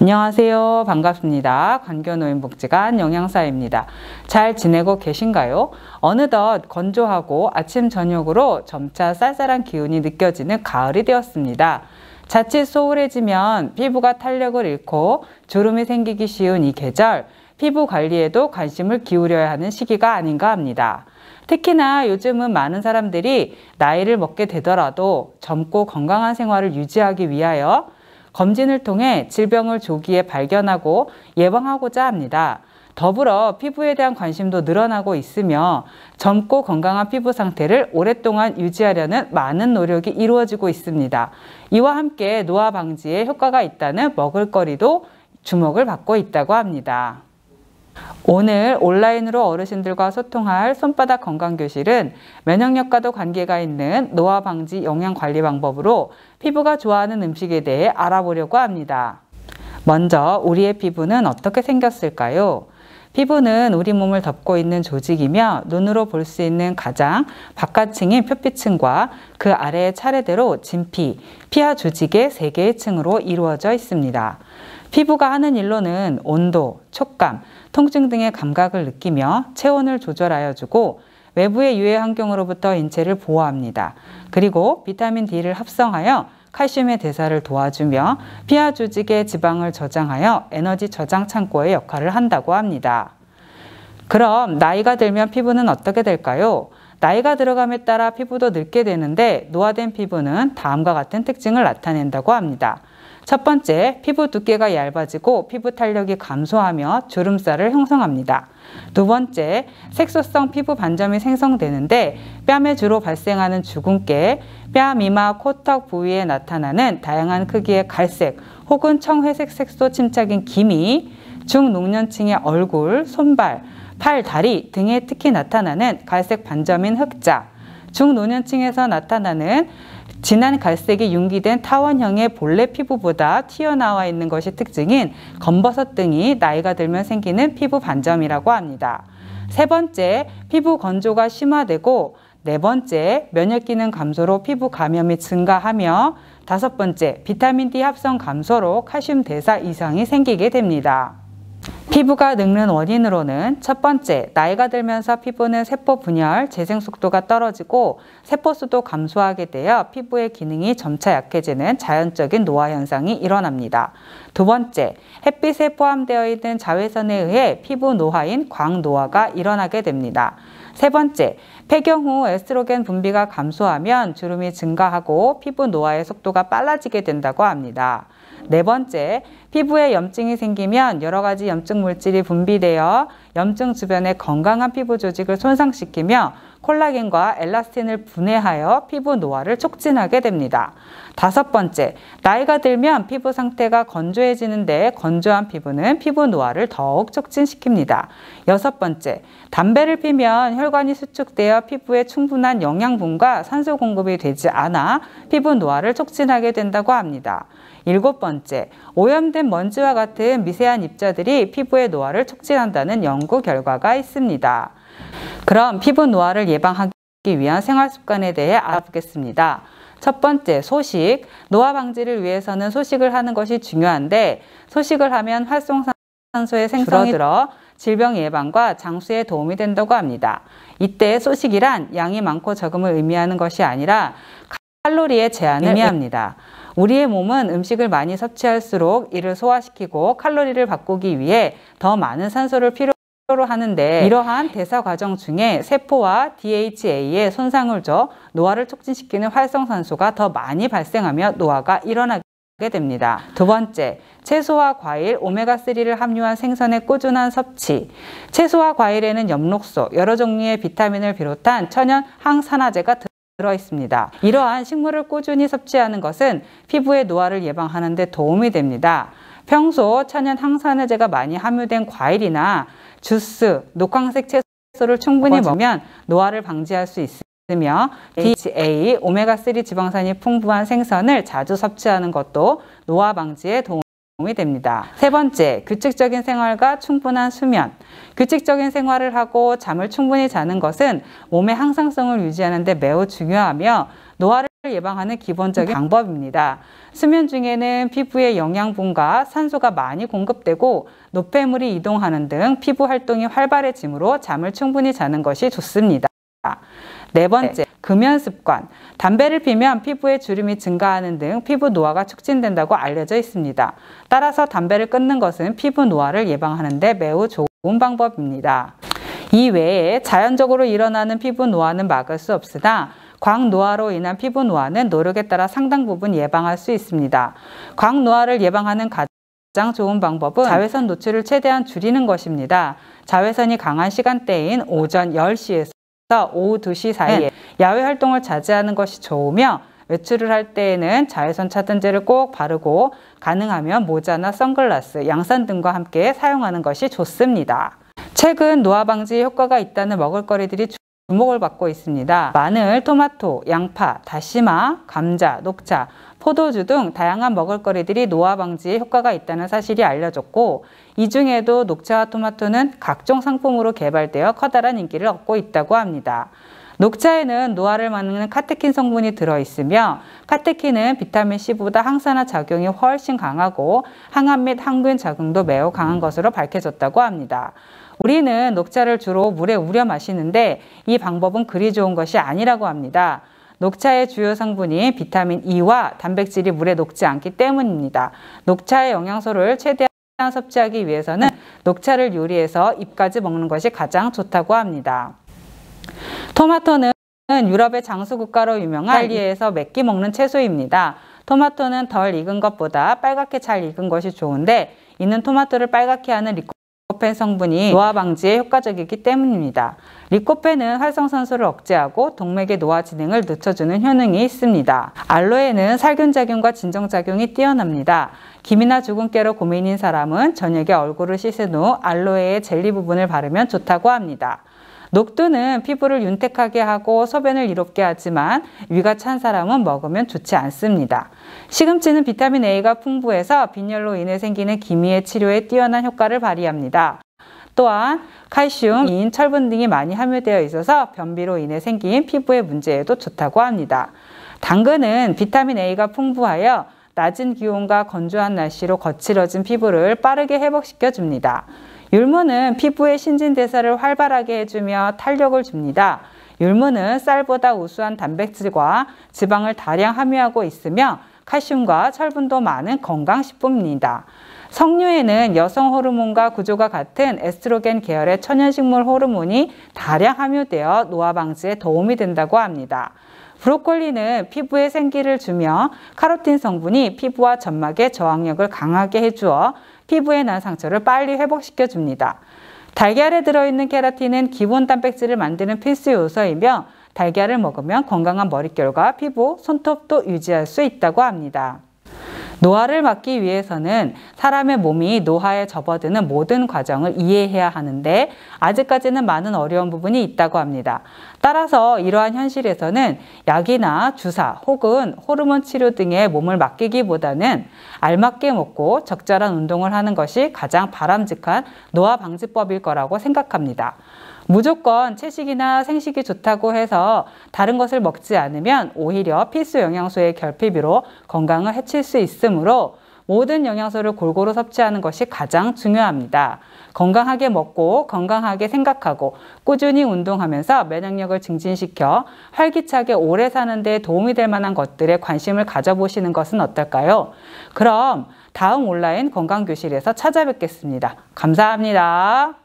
안녕하세요. 반갑습니다. 관교노인복지관 영양사입니다. 잘 지내고 계신가요? 어느덧 건조하고 아침 저녁으로 점차 쌀쌀한 기운이 느껴지는 가을이 되었습니다. 자칫 소홀해지면 피부가 탄력을 잃고 주름이 생기기 쉬운 이 계절, 피부 관리에도 관심을 기울여야 하는 시기가 아닌가 합니다. 특히나 요즘은 많은 사람들이 나이를 먹게 되더라도 젊고 건강한 생활을 유지하기 위하여 검진을 통해 질병을 조기에 발견하고 예방하고자 합니다. 더불어 피부에 대한 관심도 늘어나고 있으며 젊고 건강한 피부 상태를 오랫동안 유지하려는 많은 노력이 이루어지고 있습니다. 이와 함께 노화 방지에 효과가 있다는 먹을거리도 주목을 받고 있다고 합니다. 오늘 온라인으로 어르신들과 소통할 손바닥 건강교실은 면역력과도 관계가 있는 노화 방지 영양 관리 방법으로 피부가 좋아하는 음식에 대해 알아보려고 합니다. 먼저 우리의 피부는 어떻게 생겼을까요? 피부는 우리 몸을 덮고 있는 조직이며 눈으로 볼 수 있는 가장 바깥층인 표피층과 그 아래의 차례대로 진피, 피하 조직의 3개의 층으로 이루어져 있습니다. 피부가 하는 일로는 온도, 촉감, 통증 등의 감각을 느끼며 체온을 조절하여 주고 외부의 유해 환경으로부터 인체를 보호합니다. 그리고 비타민 D를 합성하여 칼슘의 대사를 도와주며 피하 조직의 지방을 저장하여 에너지 저장 창고의 역할을 한다고 합니다. 그럼 나이가 들면 피부는 어떻게 될까요? 나이가 들어감에 따라 피부도 늙게 되는데 노화된 피부는 다음과 같은 특징을 나타낸다고 합니다. 첫 번째, 피부 두께가 얇아지고 피부 탄력이 감소하며 주름살을 형성합니다. 두 번째, 색소성 피부 반점이 생성되는데 뺨에 주로 발생하는 주근깨, 뺨, 이마, 코턱 부위에 나타나는 다양한 크기의 갈색 혹은 청회색 색소 침착인 기미, 중노년층의 얼굴, 손발, 팔, 다리 등에 특히 나타나는 갈색 반점인 흑자, 중노년층에서 나타나는 진한 갈색이 융기된 타원형의 본래 피부보다 튀어나와 있는 것이 특징인 검버섯 등이 나이가 들면 생기는 피부 반점이라고 합니다. 세 번째, 피부 건조가 심화되고 네 번째, 면역기능 감소로 피부 감염이 증가하며 다섯 번째, 비타민 D 합성 감소로 칼슘 대사 이상이 생기게 됩니다. 피부가 늙는 원인으로는 첫 번째, 나이가 들면서 피부는 세포 분열, 재생 속도가 떨어지고 세포수도 감소하게 되어 피부의 기능이 점차 약해지는 자연적인 노화 현상이 일어납니다. 두 번째, 햇빛에 포함되어 있는 자외선에 의해 피부 노화인 광노화가 일어나게 됩니다. 세 번째, 폐경 후 에스트로겐 분비가 감소하면 주름이 증가하고 피부 노화의 속도가 빨라지게 된다고 합니다. 네 번째, 피부에 염증이 생기면 여러 가지 염증 물질이 분비되어 염증 주변의 건강한 피부 조직을 손상시키며 콜라겐과 엘라스틴을 분해하여 피부 노화를 촉진하게 됩니다. 다섯 번째, 나이가 들면 피부 상태가 건조해지는데 건조한 피부는 피부 노화를 더욱 촉진시킵니다. 여섯 번째, 담배를 피면 혈관이 수축되어 피부에 충분한 영양분과 산소 공급이 되지 않아 피부 노화를 촉진하게 된다고 합니다. 일곱 번째, 오염된 먼지와 같은 미세한 입자들이 피부의 노화를 촉진한다는 연구 결과가 있습니다. 그럼 피부 노화를 예방하기 위한 생활 습관에 대해 알아보겠습니다. 첫 번째, 소식. 노화 방지를 위해서는 소식을 하는 것이 중요한데 소식을 하면 활성산소의 생성이 줄어들어 질병 예방과 장수에 도움이 된다고 합니다. 이때 소식이란 양이 많고 적음을 의미하는 것이 아니라 칼로리의 제한을 의미합니다. 우리의 몸은 음식을 많이 섭취할수록 이를 소화시키고 칼로리를 바꾸기 위해 더 많은 산소를 필요로 하는데 이러한 대사 과정 중에 세포와 DHA에 손상을 줘 노화를 촉진시키는 활성산소가 더 많이 발생하며 노화가 일어나게 됩니다. 두 번째, 채소와 과일, 오메가3를 함유한 생선의 꾸준한 섭취. 채소와 과일에는 엽록소, 여러 종류의 비타민을 비롯한 천연 항산화제가 들어있습니다. 이러한 식물을 꾸준히 섭취하는 것은 피부의 노화를 예방하는 데 도움이 됩니다. 평소 천연 항산화제가 많이 함유된 과일이나 주스, 녹황색 채소를 충분히 먹으면 노화를 방지할 수 있으며 DHA, 오메가3 지방산이 풍부한 생선을 자주 섭취하는 것도 노화 방지에 도움이 됩니다. 세 번째, 규칙적인 생활과 충분한 수면. 규칙적인 생활을 하고 잠을 충분히 자는 것은 몸의 항상성을 유지하는 데 매우 중요하며 노화를 예방하는 기본적인 방법입니다. 수면 중에는 피부에 영양분과 산소가 많이 공급되고 노폐물이 이동하는 등 피부 활동이 활발해지므로 잠을 충분히 자는 것이 좋습니다. 네 번째, 금연 습관. 담배를 피면 피부에 주름이 증가하는 등 피부 노화가 촉진된다고 알려져 있습니다. 따라서 담배를 끊는 것은 피부 노화를 예방하는 데 매우 좋은 방법입니다. 이 외에 자연적으로 일어나는 피부 노화는 막을 수 없으나 광노화로 인한 피부 노화는 노력에 따라 상당 부분 예방할 수 있습니다. 광노화를 예방하는 가장 좋은 방법은 자외선 노출을 최대한 줄이는 것입니다. 자외선이 강한 시간대인 오전 10시에서 오후 2시 사이에 야외 활동을 자제하는 것이 좋으며 외출을 할 때에는 자외선 차단제를 꼭 바르고 가능하면 모자나 선글라스, 양산 등과 함께 사용하는 것이 좋습니다. 최근 노화 방지에 효과가 있다는 먹을거리들이 주목을 받고 있습니다. 마늘, 토마토, 양파, 다시마, 감자, 녹차, 포도주 등 다양한 먹을거리들이 노화 방지에 효과가 있다는 사실이 알려졌고 이 중에도 녹차와 토마토는 각종 상품으로 개발되어 커다란 인기를 얻고 있다고 합니다. 녹차에는 노화를 막는 카테킨 성분이 들어있으며 카테킨은 비타민C보다 항산화 작용이 훨씬 강하고 항암 및 항균 작용도 매우 강한 것으로 밝혀졌다고 합니다. 우리는 녹차를 주로 물에 우려 마시는데 이 방법은 그리 좋은 것이 아니라고 합니다. 녹차의 주요 성분인 비타민 E와 단백질이 물에 녹지 않기 때문입니다. 녹차의 영양소를 최대한 섭취하기 위해서는 녹차를 요리해서 잎까지 먹는 것이 가장 좋다고 합니다. 토마토는 유럽의 장수 국가로 유명한 이탈리아에서 맵게 먹는 채소입니다. 토마토는 덜 익은 것보다 빨갛게 잘 익은 것이 좋은데 이는 토마토를 빨갛게 하는 리코펜 성분이 노화 방지에 효과적이기 때문입니다. 리코펜은 활성산소를 억제하고 동맥의 노화 진행을 늦춰주는 효능이 있습니다. 알로에는 살균작용과 진정작용이 뛰어납니다. 기미나 주근깨로 고민인 사람은 저녁에 얼굴을 씻은 후 알로에의 젤리 부분을 바르면 좋다고 합니다. 녹두는 피부를 윤택하게 하고 소변을 이롭게 하지만 위가 찬 사람은 먹으면 좋지 않습니다. 시금치는 비타민 A가 풍부해서 빈혈로 인해 생기는 기미의 치료에 뛰어난 효과를 발휘합니다. 또한 칼슘, 인, 철분 등이 많이 함유되어 있어서 변비로 인해 생긴 피부의 문제에도 좋다고 합니다. 당근은 비타민 A가 풍부하여 낮은 기온과 건조한 날씨로 거칠어진 피부를 빠르게 회복시켜 줍니다. 율무는 피부의 신진대사를 활발하게 해주며 탄력을 줍니다. 율무는 쌀보다 우수한 단백질과 지방을 다량 함유하고 있으며 칼슘과 철분도 많은 건강식품입니다. 석류에는 여성 호르몬과 구조가 같은 에스트로겐 계열의 천연식물 호르몬이 다량 함유되어 노화 방지에 도움이 된다고 합니다. 브로콜리는 피부에 생기를 주며 카로틴 성분이 피부와 점막의 저항력을 강하게 해주어 피부에 난 상처를 빨리 회복시켜 줍니다. 달걀에 들어있는 케라틴은 기본 단백질을 만드는 필수 요소이며 달걀을 먹으면 건강한 머릿결과 피부, 손톱도 유지할 수 있다고 합니다. 노화를 막기 위해서는 사람의 몸이 노화에 접어드는 모든 과정을 이해해야 하는데 아직까지는 많은 어려운 부분이 있다고 합니다. 따라서 이러한 현실에서는 약이나 주사 혹은 호르몬 치료 등의 몸을 맡기기보다는 알맞게 먹고 적절한 운동을 하는 것이 가장 바람직한 노화 방지법일 거라고 생각합니다. 무조건 채식이나 생식이 좋다고 해서 다른 것을 먹지 않으면 오히려 필수 영양소의 결핍으로 건강을 해칠 수 있으므로 모든 영양소를 골고루 섭취하는 것이 가장 중요합니다. 건강하게 먹고 건강하게 생각하고 꾸준히 운동하면서 면역력을 증진시켜 활기차게 오래 사는 데 도움이 될 만한 것들에 관심을 가져보시는 것은 어떨까요? 그럼 다음 온라인 건강교실에서 찾아뵙겠습니다. 감사합니다.